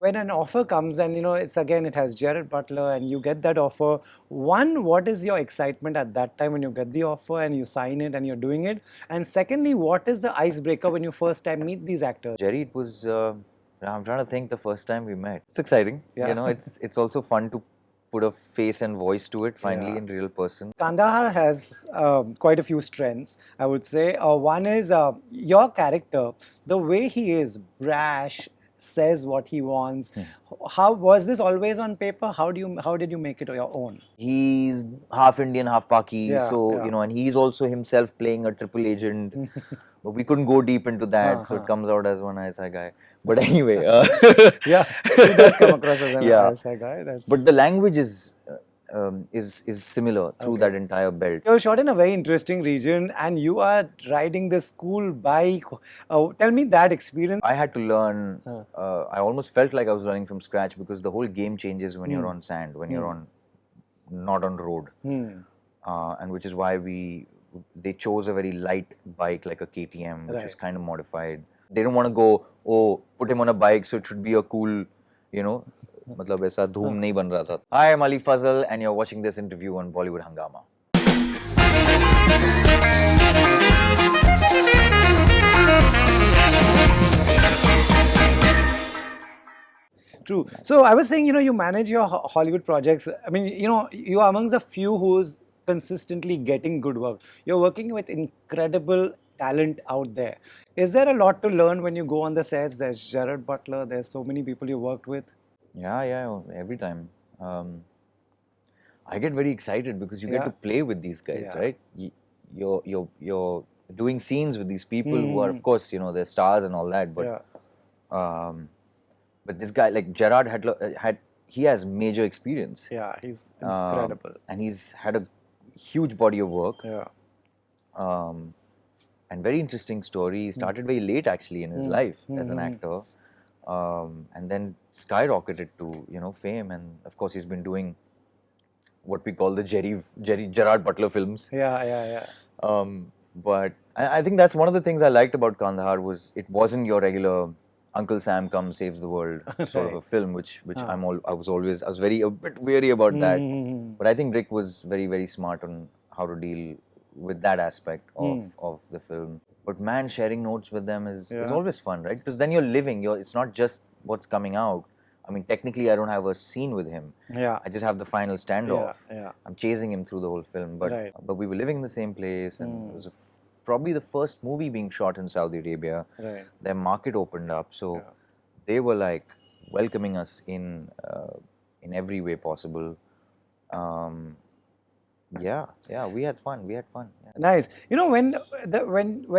When an offer comes and it has Gerard Butler and you get that offer, one, what is your excitement at that time when you get the offer and you sign it and you're doing it? And secondly, what is the icebreaker when you first time meet these actors? Jerry, it was. I'm trying to think the first time we met. It's exciting. Yeah. It's also fun to put a face and voice to it finally Yeah. in real person. Kandahar has quite a few strengths, I would say. One is your character, the way he is brash, says what he wants. How was this always on paper? How did you make it your own? He's half Indian, half Paki, Yeah, so yeah. and he's also himself playing a triple agent. But we couldn't go deep into that, so it comes out as one ISI guy. But anyway, Yeah, he does come across as an yeah. ISI guy. But the language is similar through that entire belt. You're shot in a very interesting region and you are riding the school bike. Tell me that experience. I had to learn. I almost felt like I was learning from scratch because the whole game changes when you're on sand, when you're on not on road, and which is why they chose a very light bike like a KTM, which is kind of modified. They don't want to go, oh, put him on a bike, so it should be a cool, मतलब ऐसा धूम नहीं बन रहा था. Hi, I'm Ali Fazal, and you're watching this interview on Bollywood Hungama. True. So I was saying, you manage your Hollywood projects. I mean, you are amongst the few who's consistently getting good work. You're working with incredible talent out there. Is there a lot to learn when you go on the sets? There's Gerard Butler. There's so many people you worked with. Yeah, every time. I get very excited because you get to play with these guys, right? You're doing scenes with these people who are, of course, they're stars and all that, but this guy like Gerard he has major experience. Yeah, he's incredible. And he's had a huge body of work. Yeah. And very interesting story. He started very late actually in his life as an actor, and then skyrocketed to fame. And of course, he's been doing what we call the Gerard Butler films. Yeah. But I think that's one of the things I liked about Kandahar was it wasn't your regular Uncle Sam comes saves the world sort of a film, which I was a bit weary about that. But I think Rick was very, very smart on how to deal with that aspect of the film. But man, sharing notes with them is always fun, right? Because then you're living. It's not just what's coming out. I mean, technically, I don't have a scene with him. Yeah. I just have the final standoff. Yeah. I'm chasing him through the whole film. But we were living in the same place, and it was probably the first movie being shot in Saudi Arabia. Right. Their market opened up, so they were like welcoming us in every way possible. Yeah, we had fun. Yeah. Nice. When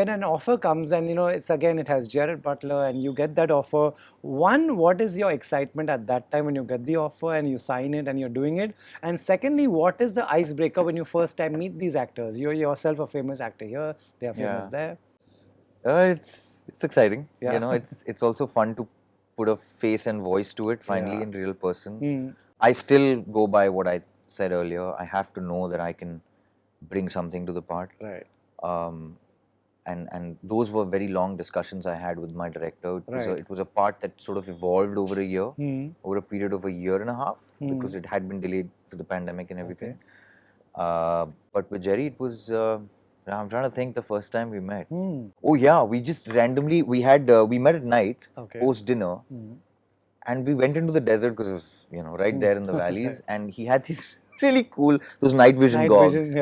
an offer comes and it has Gerard Butler and you get that offer, one, what is your excitement at that time when you get the offer and you sign it and you're doing it? And secondly, what is the icebreaker when you first time meet these actors? You're yourself a famous actor here, they are famous there. It's exciting. It's also fun to put a face and voice to it finally in real person. I still go by what I said earlier. I have to know that I can bring something to the part. Right. And those were very long discussions I had with my director. It was a part that sort of evolved over a year, over a period of a year and a half, because it had been delayed for the pandemic and everything. But with Jerry, it was. I'm trying to think the first time we met. Oh yeah, we just randomly we met at night post dinner. And we went into the desert because it was, right there in the valleys. And he had these really cool, those night vision goggles.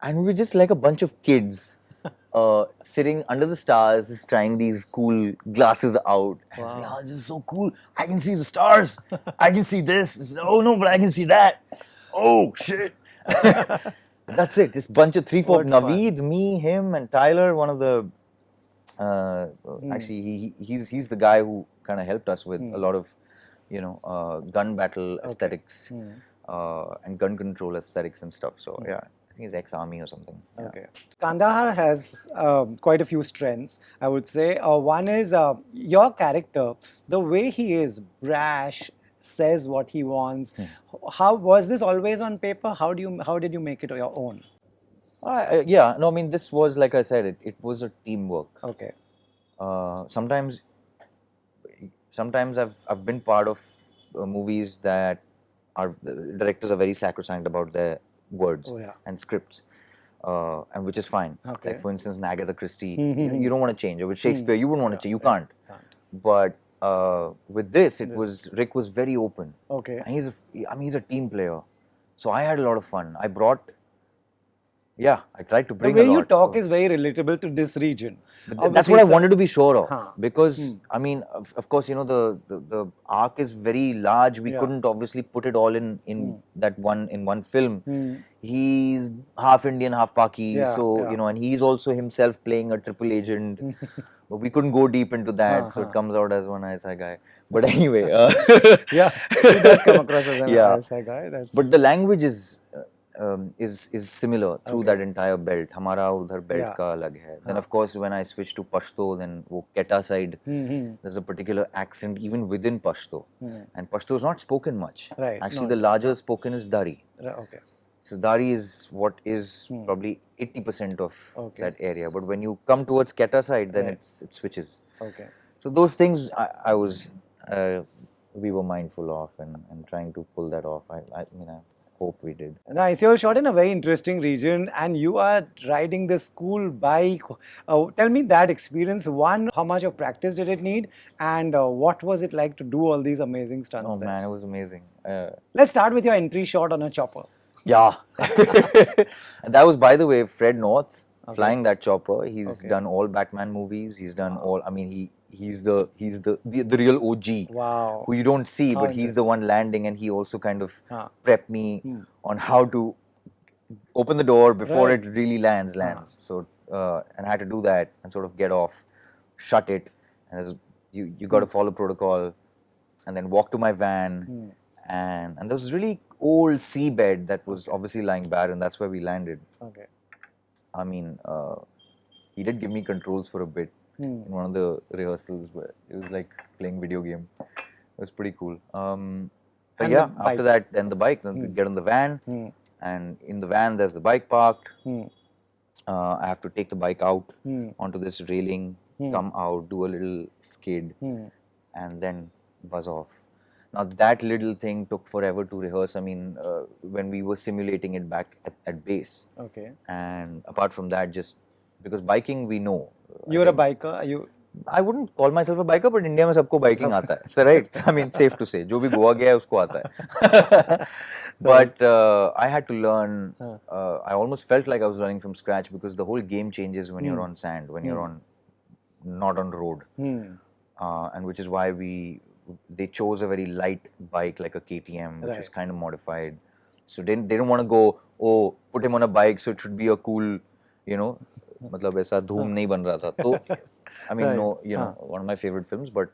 And we were just like a bunch of kids sitting under the stars, just trying these cool glasses out. And I was like, oh, this is so cool. I can see the stars. I can see this. Oh no, but I can see that. Oh shit. That's it. Just bunch of 3-4 Naveed, me, him, and Tyler. One of the actually he's the guy who kind of helped us with a lot of gun battle aesthetics and gun control aesthetics and stuff. So yeah, I think he's ex-army or something. Okay. Kandahar has quite a few strengths, I would say. One is your character, the way he is brash, says what he wants. How was this always on paper? How did you make it your own? I mean, this was, like I said, it was a teamwork. Okay. sometimes I've been part of movies that directors are very sacrosanct about their words and scripts, and which is fine. Okay. Like for instance, in Agatha Christie, you don't want to change, or with Shakespeare, you wouldn't want to change. You can't. But with this, Rick was very open. Okay. And he's a team player, so I had a lot of fun. I tried to bring the way a lot. You talk is very relatable to this region. That's what I wanted to be sure of, because I mean, of course, the arc is very large. We couldn't obviously put it all in one film. He's half Indian, half Paki, and he's also himself playing a triple agent. But we couldn't go deep into that, so it comes out as one ISI guy. But anyway, he does come across as an ISI guy. But the language is similar through that entire belt. Hamara udhar belt ka alag hai. Then of course when I switched to Pashto, then wo Quetta side, there's a particular accent even within Pashto. And Pashto is not spoken much. Actually, the larger spoken is Dari. Okay. So Dari is what is probably 80% of that area. But when you come towards Quetta side, then it switches. Okay. So those things we were mindful of and trying to pull that off. I hope we did. Nice. You're shot in a very interesting region and you are riding the school bike. Tell me that experience. One, how much of practice did it need? And what was it like to do all these amazing stunts there? Man, it was amazing. Let's start with your entry shot on a chopper. Yeah. And that was, by the way, Fred North flying that chopper. He's done all Batman movies. He's done all, I mean, he's the real OG. Wow. Who you don't see, but he's the one landing, and he also kind of prepped me on how to open the door before it really lands. So, and I had to do that and sort of get off, shut it, and you got to follow protocol, and then walk to my van, and there was really old seabed that was obviously lying barren. That's where we landed. Okay. I mean, he did give me controls for a bit in one of the rehearsals, but it was like playing video game. It was pretty cool. But yeah, after that, then the bike. Then we get on the van, and in the van there's the bike parked. I have to take the bike out onto this railing, come out, do a little skid, and then buzz off. Now that little thing took forever to rehearse. I mean, when we were simulating it back at base. Okay. And apart from that, just because biking, we know. You're a biker? I wouldn't call myself a biker, but India में सबको biking आता है. So right? I mean, safe to say. जो भी गोवा गया है उसको आता है. But I had to learn. I almost felt like I was learning from scratch because the whole game changes when you're on sand, when you're not on road, and which is why they chose a very light bike like a KTM, which was kind of modified. So they don't want to go, oh, put him on a bike, so it should be a cool, मतलब ऐसा धूम नहीं बन रहा था. तो I mean, one of my favorite films, but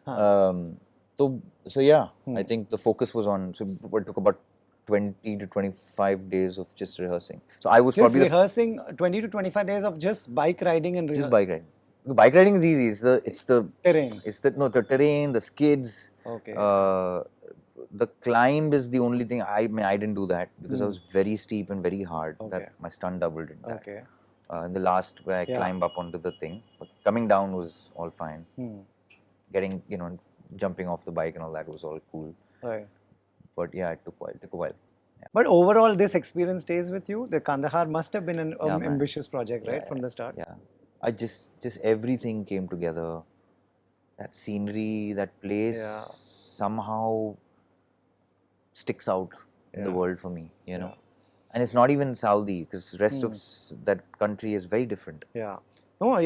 so yeah, I think the focus was on. So it took about 20 to 25 days of just rehearsing. So I was just probably rehearsing 20 to 25 days of just bike riding and just bike riding. Bike riding is easy. It's the terrain. The terrain, the skids. Okay. The climb is the only thing. I mean, I didn't do that because I was very steep and very hard. Okay. That my stunt double did that. Okay. In the last where I climbed up onto the thing, but coming down was all fine. Getting, jumping off the bike and all that was all cool. Right. But yeah, it took a while. Yeah. But overall, this experience stays with you. The Kandahar must have been an ambitious project, right, from the start. Yeah. I just everything came together. That scenery, that place somehow sticks out in the world for me, know. And it's not even Saudi, because the rest of that country is very different. Yeah. No,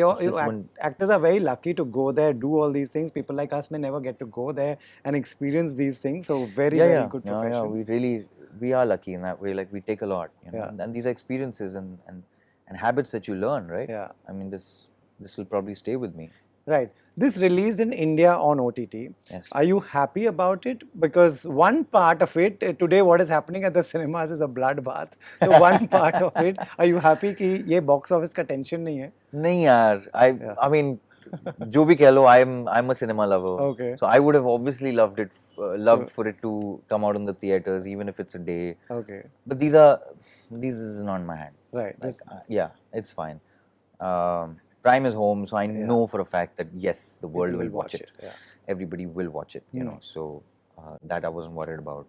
actors are very lucky to go there, do all these things. People like us may never get to go there and experience these things. So very good profession. Yeah, we are lucky in that way. Like, we take a lot, and these are experiences and habits that you learn, right? Yeah. I mean, this will probably stay with me. Right. This released in India on OTT. Yes. Are you happy about it? Because one part of it, today what is happening at the cinemas is a bloodbath. So one part of it, are you happy कि ये box office का tension नहीं है? नहीं यार. I mean, जो भी कह लो, I'm a cinema lover. Okay. So I would have obviously loved for it to come out in the theaters, even if it's a day. Okay. But these is not in my hand. Right. Yeah, it's fine. Prime is home, so I know for a fact that yes, the world will watch it. Yeah. everybody will watch it, you know. So that I wasn't worried about.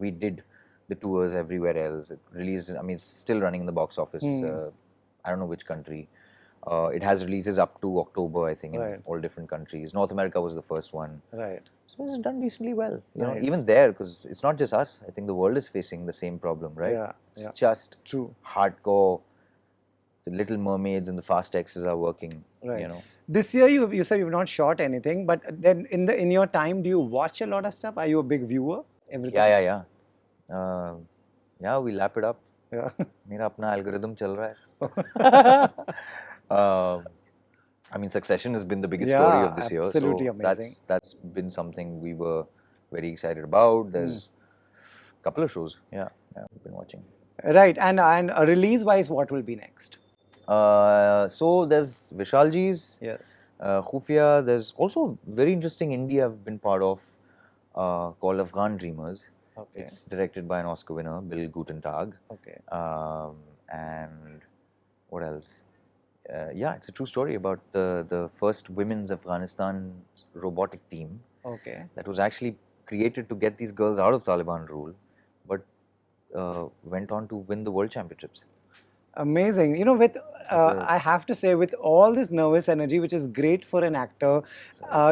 We did the tours everywhere else. It released, I mean, it's still running in the box office. I don't know which country. It has releases up to October, I think, in all different countries. North America was the first one. Right. So it's done decently well. You know, even there, because it's not just us. I think the world is facing the same problem, right? Yeah. It's just true. Hardcore. The Little Mermaids and the Fast X's are working. Right. You know. This year you said you've not shot anything, but then in your time, do you watch a lot of stuff? Are you a big viewer? Everything? Yeah. Yeah, we lap it up. Yeah. मेरा अपना algorithm चल रहा है. I mean, Succession has been the biggest story of this year. Absolutely So amazing. that's been something we were very excited about. There's a couple of shows. Yeah, we've been watching. Right, and release-wise, what will be next? So there's Vishalji's. Yes. Khufia. There's also very interesting indie I've been part of called Afghan Dreamers. Okay. It's directed by an Oscar winner, Bill Gutentag. Okay. And what else? Yeah, it's a true story about the first women's Afghanistan robotic team. Okay. That was actually created to get these girls out of Taliban rule, but went on to win the world championships. Amazing. You know, with I have to say, with all this nervous energy, which is great for an actor,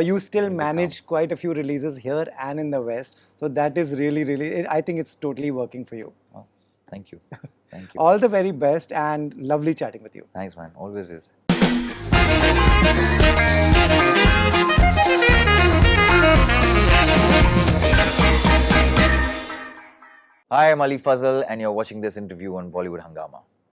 you still manage quite a few releases here and in the West. So that is really, I think it's totally working for you. Oh, thank you. Thank you. All the very best and lovely chatting with you. Thanks, man. Always is. Hi, I'm Ali Fazal, and you're watching this interview on Bollywood Hungama.